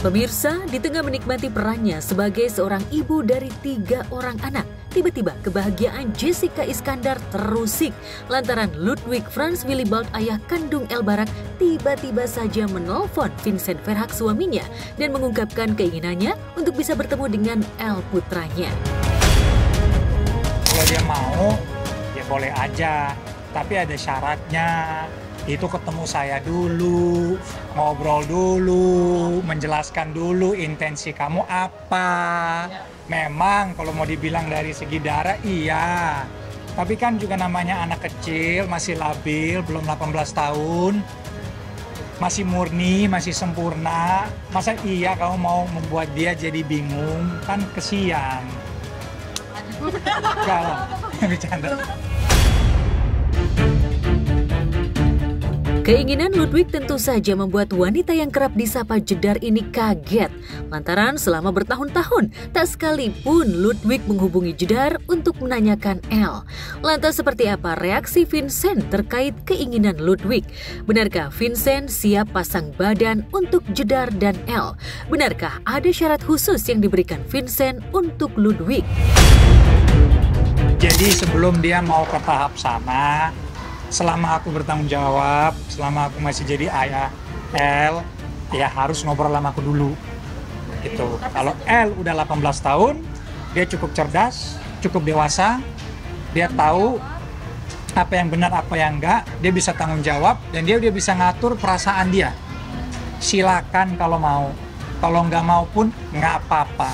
Pemirsa, di tengah menikmati perannya sebagai seorang ibu dari 3 orang anak, tiba-tiba kebahagiaan Jessica Iskandar terusik lantaran Ludwig Franz Willibald, ayah kandung El Barak, tiba-tiba saja menelpon Vincent Verhaeghe suaminya dan mengungkapkan keinginannya untuk bisa bertemu dengan El putranya. Kalau dia mau, ya boleh aja, tapi ada syaratnya. Itu ketemu saya dulu, ngobrol dulu, menjelaskan dulu intensi kamu apa. Memang kalau mau dibilang dari segi darah, iya. Tapi kan juga namanya anak kecil, masih labil, belum 18 tahun. Masih murni, masih sempurna. Masa iya kamu mau membuat dia jadi bingung? Kan kesian. Enggak lah, bercanda. Keinginan Ludwig tentu saja membuat wanita yang kerap disapa Jedar ini kaget. Lantaran selama bertahun-tahun, tak sekalipun Ludwig menghubungi Jedar untuk menanyakan El. Lantas seperti apa reaksi Vincent terkait keinginan Ludwig? Benarkah Vincent siap pasang badan untuk Jedar dan El? Benarkah ada syarat khusus yang diberikan Vincent untuk Ludwig? Jadi sebelum dia mau ke tahap sana, selama aku bertanggung jawab, selama aku masih jadi ayah El, ya harus ngobrol sama aku dulu. Gitu. Kalau El udah 18 tahun, dia cukup cerdas, cukup dewasa, dia tahu apa yang benar, apa yang enggak, dia bisa tanggung jawab, dan dia udah bisa ngatur perasaan dia. Silakan kalau mau, kalau nggak mau pun nggak apa-apa.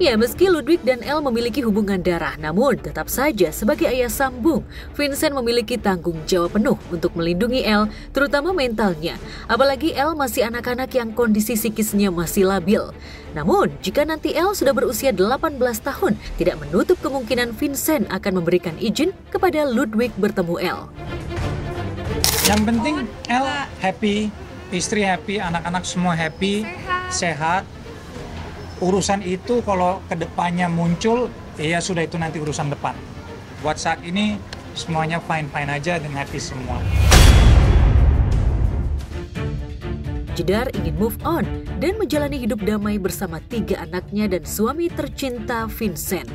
Ya, meski Ludwig dan El memiliki hubungan darah, namun tetap saja sebagai ayah sambung, Vincent memiliki tanggung jawab penuh untuk melindungi El, terutama mentalnya. Apalagi El masih anak-anak yang kondisi psikisnya masih labil. Namun, jika nanti El sudah berusia 18 tahun, tidak menutup kemungkinan Vincent akan memberikan izin kepada Ludwig bertemu El. Yang penting El happy, istri happy, anak-anak semua happy, sehat. Urusan itu kalau kedepannya muncul, ya sudah, itu nanti urusan depan. Buat saat ini semuanya fine-fine aja dan happy semua. Jedar ingin move on dan menjalani hidup damai bersama 3 anaknya dan suami tercinta Vincent.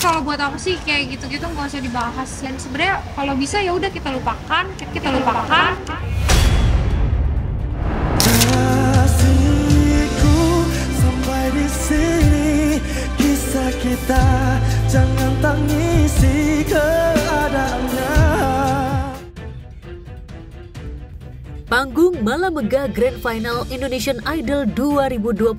Kalau buat aku sih kayak gitu-gitu nggak usah dibahas. Dan sebenarnya kalau bisa ya udah kita lupakan. Di sini kisah kita, jangan tangisi keadaannya. Panggung Malam Megah Grand Final Indonesian Idol 2025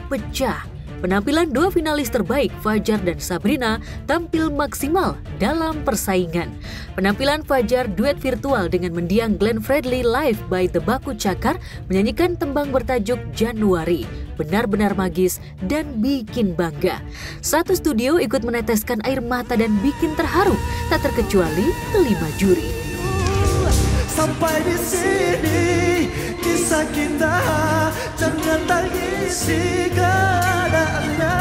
pecah. Penampilan 2 finalis terbaik, Fajar dan Sabrina, tampil maksimal dalam persaingan. Penampilan Fajar duet virtual dengan mendiang Glenn Fredly live by The Baku Cakar menyanyikan tembang bertajuk Januari. Benar-benar magis dan bikin bangga. Satu studio ikut meneteskan air mata dan bikin terharu, tak terkecuali kelima juri. Sampai di sini kisah kita, jangan tangisi keadaannya.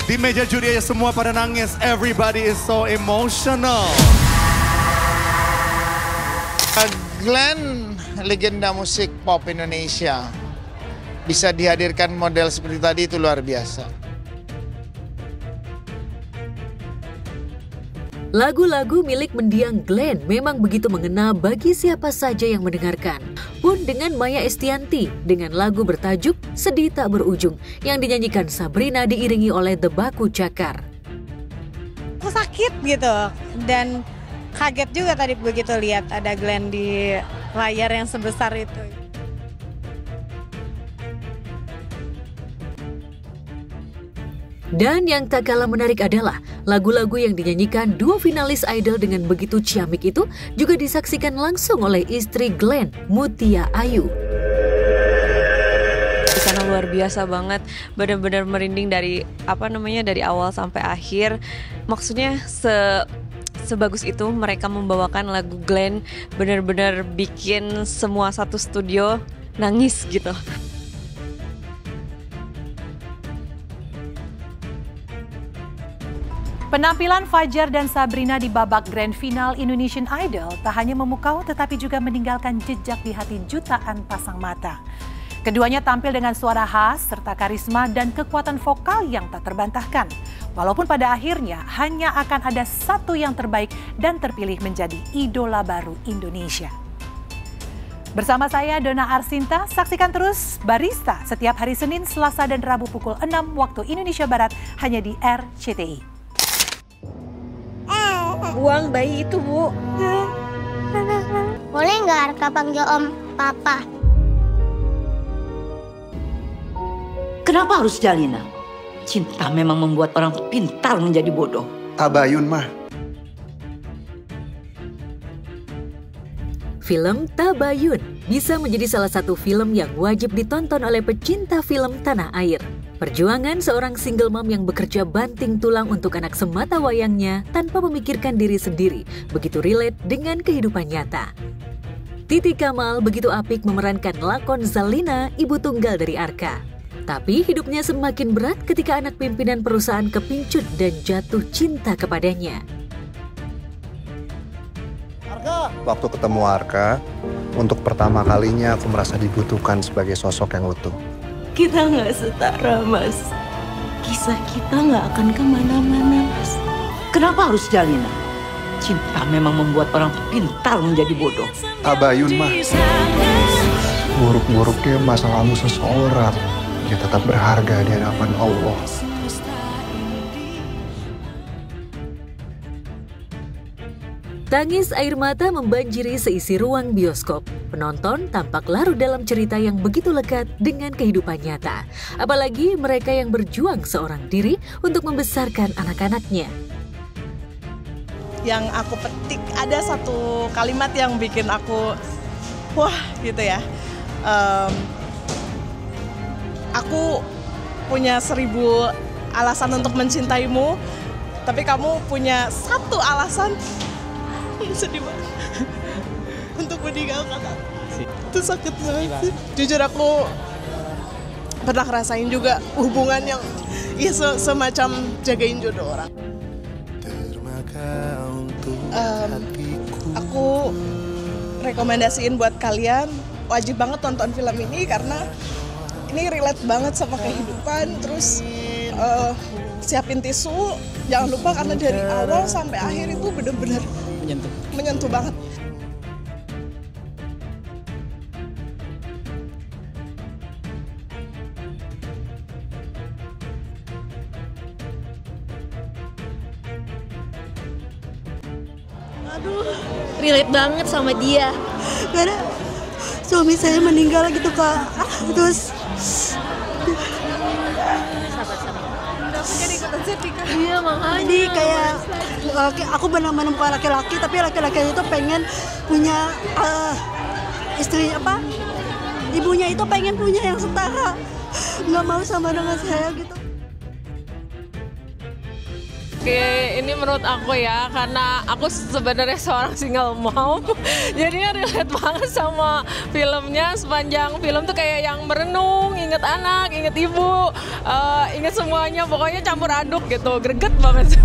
Di meja juri aja semua pada nangis. Everybody is so emotional. Glenn, legenda musik pop Indonesia. Bisa dihadirkan model seperti tadi itu luar biasa. Lagu-lagu milik mendiang Glenn memang begitu mengena bagi siapa saja yang mendengarkan. Pun dengan Maya Estianty dengan lagu bertajuk Sedih Tak Berujung yang dinyanyikan Sabrina diiringi oleh The Baku Cakar. Aku sakit gitu dan kaget juga tadi begitu lihat ada Glenn di layar yang sebesar itu. Dan yang tak kalah menarik adalah lagu-lagu yang dinyanyikan 2 finalis Idol dengan begitu ciamik itu juga disaksikan langsung oleh istri Glenn, Mutia Ayu. Di sana luar biasa banget, benar-benar merinding dari dari awal sampai akhir. Maksudnya sebagus itu mereka membawakan lagu Glenn, benar-benar bikin semua satu studio nangis gitu. Penampilan Fajar dan Sabrina di babak Grand Final Indonesian Idol tak hanya memukau tetapi juga meninggalkan jejak di hati jutaan pasang mata. Keduanya tampil dengan suara khas serta karisma dan kekuatan vokal yang tak terbantahkan. Walaupun pada akhirnya hanya akan ada satu yang terbaik dan terpilih menjadi idola baru Indonesia. Bersama saya Dona Arsinta, saksikan terus Barista setiap hari Senin, Selasa dan Rabu pukul 6 waktu Indonesia Barat hanya di RCTI. Buang bayi itu, Bu. Boleh nggak Arka panggil Om Papa? Kenapa harus Jalina? Cinta memang membuat orang pintar menjadi bodoh. Tabayun, Mah. Film Tabayun bisa menjadi salah satu film yang wajib ditonton oleh pecinta film tanah air. Perjuangan seorang single mom yang bekerja banting tulang untuk anak semata wayangnya tanpa memikirkan diri sendiri begitu relate dengan kehidupan nyata. Titi Kamal begitu apik memerankan lakon Zalina, ibu tunggal dari Arka. Tapi hidupnya semakin berat ketika anak pimpinan perusahaan kepincut dan jatuh cinta kepadanya. Waktu ketemu Arka, untuk pertama kalinya aku merasa dibutuhkan sebagai sosok yang utuh. Kita nggak setara, Mas. Kisah kita nggak akan kemana-mana, Mas. Kenapa harus Jalina? Cinta memang membuat orang pintar menjadi bodoh. Tabayun, Mah. Buruk-buruknya masa lalu seseorang, dia tetap berharga di hadapan Allah. Tangis air mata membanjiri seisi ruang bioskop. Penonton tampak larut dalam cerita yang begitu lekat dengan kehidupan nyata. Apalagi mereka yang berjuang seorang diri untuk membesarkan anak-anaknya. Yang aku petik, ada satu kalimat yang bikin aku, wah gitu ya. Aku punya 1000 alasan untuk mencintaimu, tapi kamu punya satu alasan. Sedih banget untuk meninggalkan aku. Itu sakit banget sih. Jujur aku pernah ngerasain juga hubungan yang ya semacam jagain jodoh orang. Aku rekomendasiin buat kalian wajib banget tonton film ini karena ini relate banget sama kehidupan. Terus siapin tisu, jangan lupa karena dari awal sampai akhir itu benar-benar menyentuh banget. Aduh, relate banget sama dia. Karena suami saya meninggal gitu, Kak. Terus iya, makanya. Jadi kayak aku benar-benar bukan laki-laki, tapi laki-laki itu pengen punya istri apa? Ibunya itu pengen punya yang setara, nggak mau sama dengan saya gitu. Oke, ini menurut aku ya, karena aku sebenarnya seorang single mom, jadinya relate banget sama filmnya. Sepanjang film tuh kayak yang merenung, inget anak, inget ibu, inget semuanya, pokoknya campur aduk gitu, greget banget.